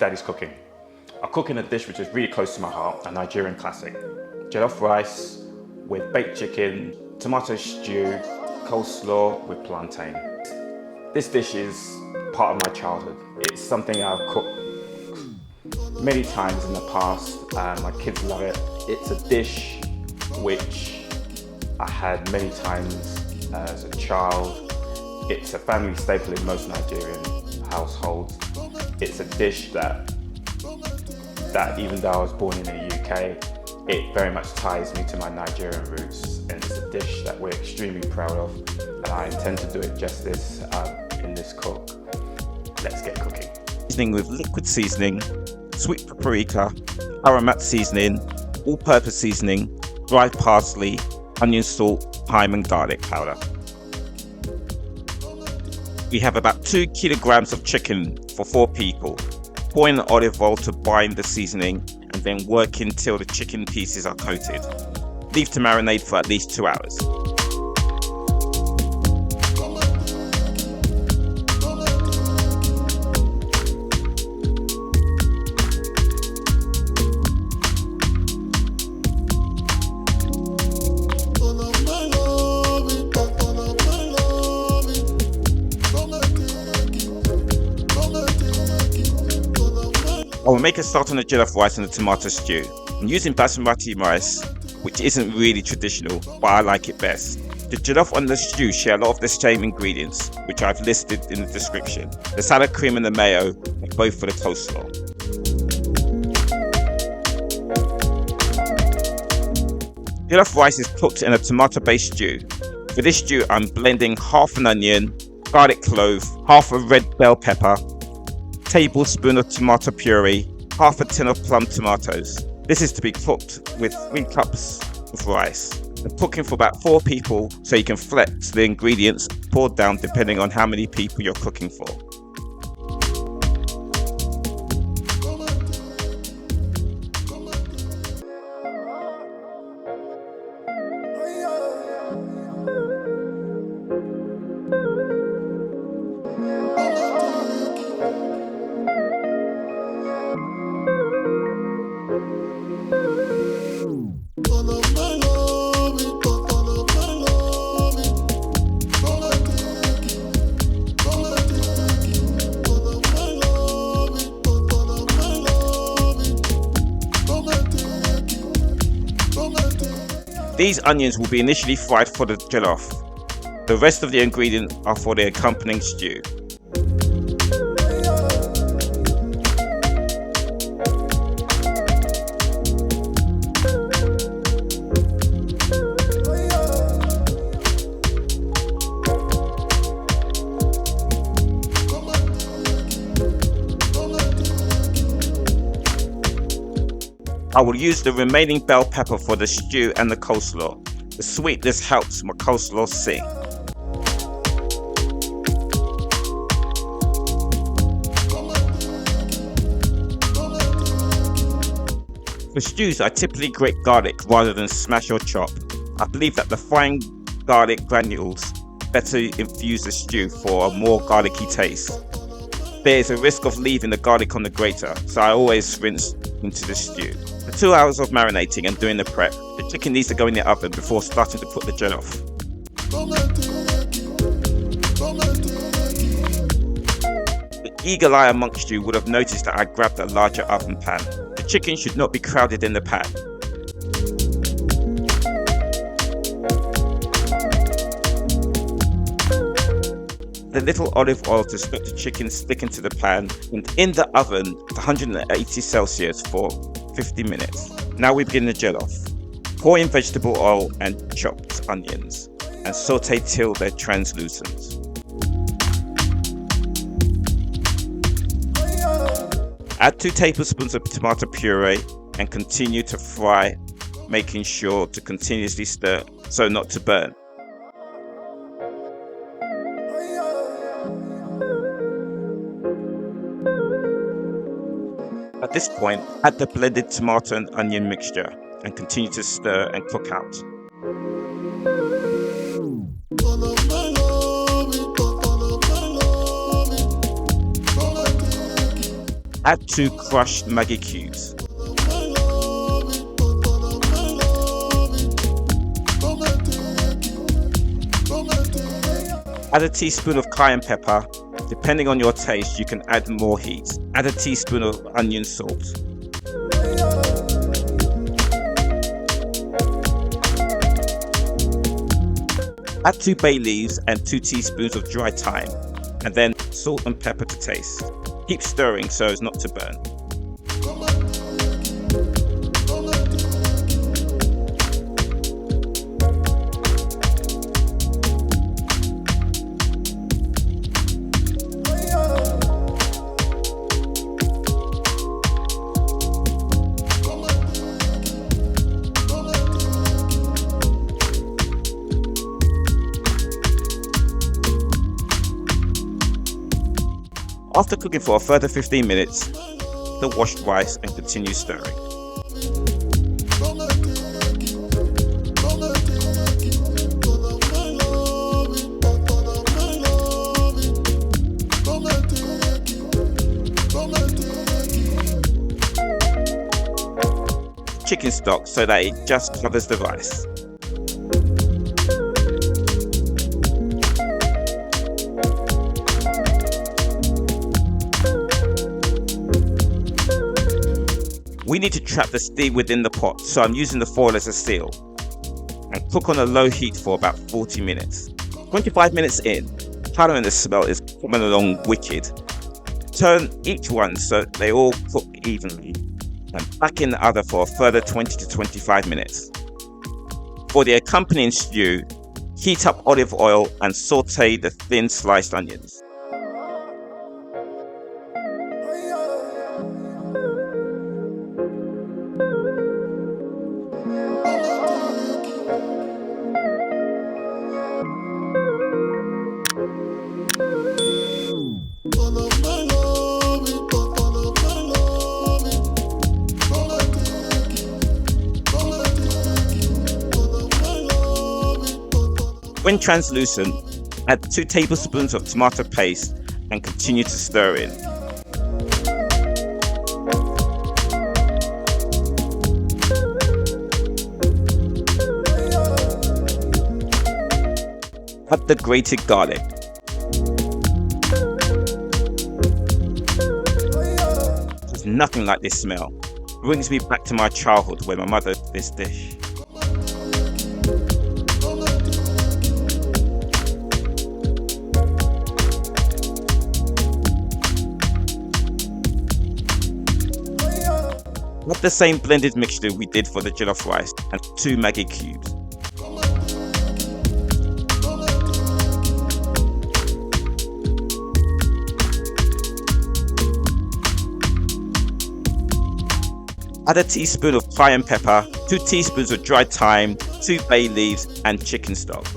Daddy's cooking. I cook in a dish which is really close to my heart, a Nigerian classic. Jollof rice with baked chicken, tomato stew, coleslaw with plantain. This dish is part of my childhood. It's something I've cooked many times in the past and my kids love it. It's a dish which I had many times as a child. It's a family staple in most Nigerian households. It's a dish that even though I was born in the UK, it very much ties me to my Nigerian roots, and it's a dish that we're extremely proud of, and I intend to do it justice in this cook. Let's get cooking. Seasoning with liquid seasoning, sweet paprika, aromat seasoning, all-purpose seasoning, dried parsley, onion salt, thyme and garlic powder. We have about 2 kilograms of chicken for 4 people. Pour in olive oil to bind the seasoning and then work until the chicken pieces are coated. Leave to marinate for at least 2 hours. I will make a start on the jollof rice and the tomato stew. I'm using basmati rice, which isn't really traditional, but I like it best. The jollof and the stew share a lot of the same ingredients, which I've listed in the description. The salad cream and the mayo are both for the coleslaw. Jollof rice is cooked in a tomato-based stew. For this stew, I'm blending half an onion, garlic clove, half a red bell pepper, tablespoon of tomato puree, half a tin of plum tomatoes. This is to be cooked with 3 cups of rice. I'm cooking for about 4 people, so you can flex the ingredients poured down depending on how many people you're cooking for. These onions will be initially fried for the jollof. The rest of the ingredients are for the accompanying stew. I will use the remaining bell pepper for the stew and the coleslaw. The sweetness helps my coleslaw sing. For stews, I typically grate garlic rather than smash or chop. I believe that the fine garlic granules better infuse the stew for a more garlicky taste. There is a risk of leaving the garlic on the grater, so I always rinse into the stew. For 2 hours of marinating and doing the prep, the chicken needs to go in the oven before starting to put the jollof. The eagle eye amongst you would have noticed that I grabbed a larger oven pan. The chicken should not be crowded in the pan. The little olive oil to stop the chicken sticking to the pan, and in the oven at 180 Celsius for 50 minutes. Now we begin the jollof. Pour in vegetable oil and chopped onions and saute till they're translucent. Add 2 tablespoons of tomato puree and continue to fry, making sure to continuously stir so not to burn. At this point, add the blended tomato and onion mixture and continue to stir and cook out. Add 2 crushed Maggi cubes. Add a teaspoon of cayenne pepper. Depending on your taste, you can add more heat. Add a teaspoon of onion salt. Add 2 bay leaves and 2 teaspoons of dry thyme, and then salt and pepper to taste. Keep stirring so as not to burn. After cooking for a further 15 minutes, the washed rice and continue stirring. Chicken stock so that it just covers the rice. We need to trap the steam within the pot, so I'm using the foil as a seal, and cook on a low heat for about 40 minutes. 25 minutes in, colour and the smell is coming along wicked. Turn each one so they all cook evenly, and back in the oven for a further 20 to 25 minutes. For the accompanying stew, heat up olive oil and saute the thin sliced onions. When translucent, add 2 tablespoons of tomato paste and continue to stir in. Add the grated garlic. There's nothing like this smell. It brings me back to my childhood where my mother did this dish. Add the same blended mixture we did for the jollof rice and 2 Maggi cubes. Add a teaspoon of cayenne pepper, 2 teaspoons of dried thyme, 2 bay leaves and chicken stock.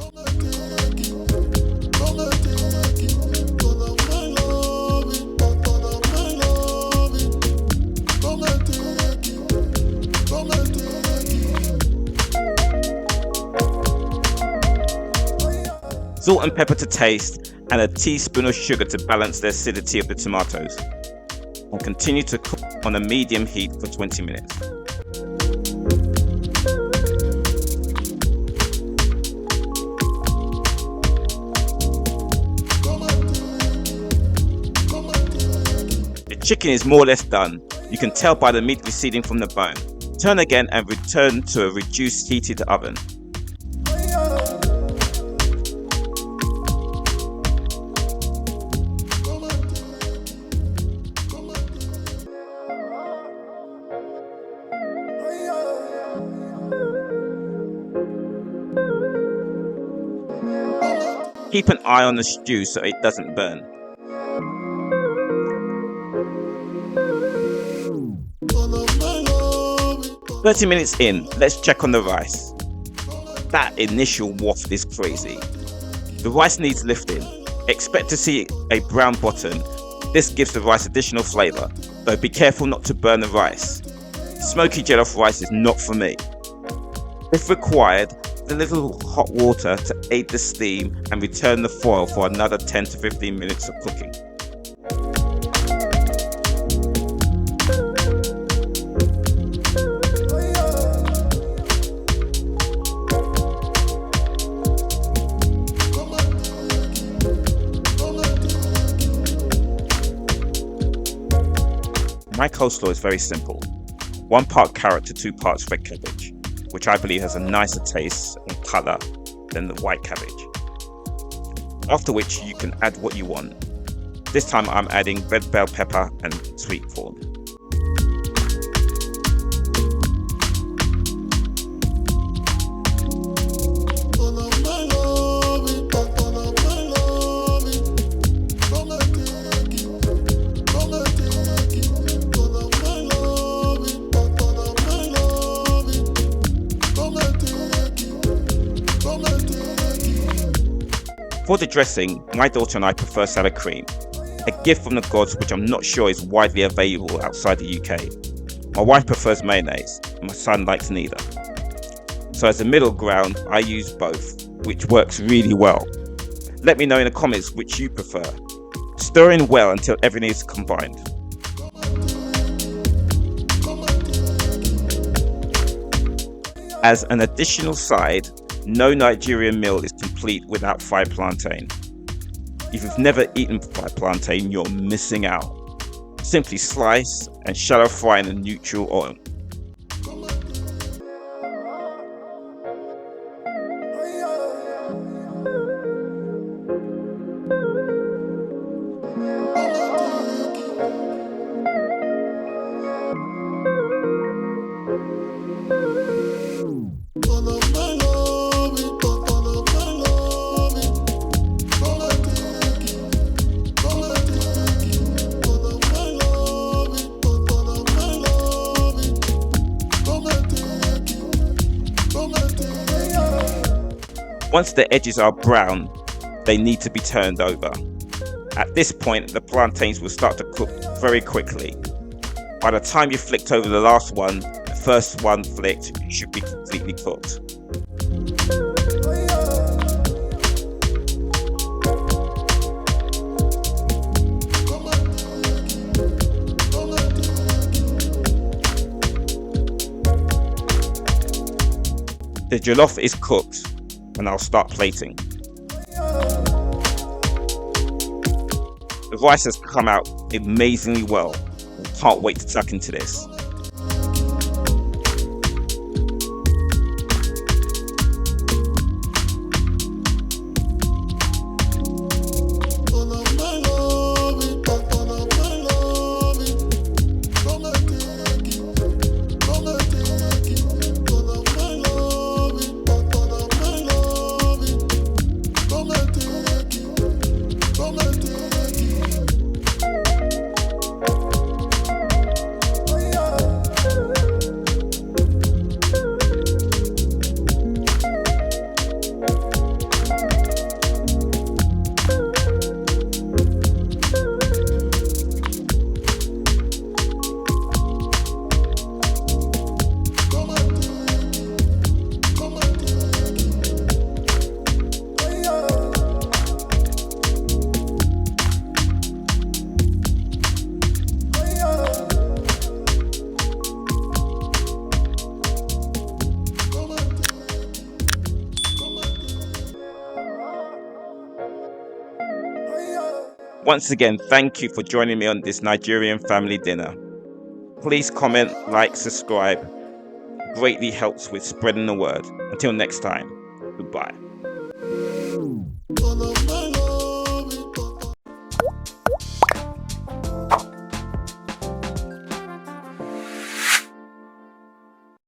Salt and pepper to taste, and a teaspoon of sugar to balance the acidity of the tomatoes. And continue to cook on a medium heat for 20 minutes. The chicken is more or less done. You can tell by the meat receding from the bone. Turn again and return to a reduced heated oven. Keep an eye on the stew so it doesn't burn. "30 minutes in, let's check on the rice. That initial waft is crazy. The rice needs lifting. Expect to see a brown bottom. This gives the rice additional flavour, though be careful not to burn the rice. Smoky jollof rice is not for me. If required, a little hot water to aid the steam and return the foil for another 10 to 15 minutes of cooking. coleslaw is very simple. 1 part carrot to 2 parts red cabbage, which I believe has a nicer taste and colour than the white cabbage. After which you can add what you want. This time I'm adding red bell pepper and sweet corn. For the dressing, my daughter and I prefer sour cream, a gift from the gods which I'm not sure is widely available outside the UK. My wife prefers mayonnaise, and my son likes neither. So as a middle ground, I use both, which works really well. Let me know in the comments which you prefer. Stir in well until everything is combined. As an additional side, no Nigerian meal is complete without fried plantain. If you've never eaten fried plantain, you're missing out. Simply slice and shallow fry in a neutral oil. Once the edges are brown, they need to be turned over. At this point, the plantains will start to cook very quickly. By the time you flicked over the last one, the first one flicked should be completely cooked. The jollof is cooked, and I'll start plating. The rice has come out amazingly well. Can't wait to tuck into this. Once again, thank you for joining me on this Nigerian family dinner. Please comment, like, subscribe. Greatly helps with spreading the word. Until next time, goodbye.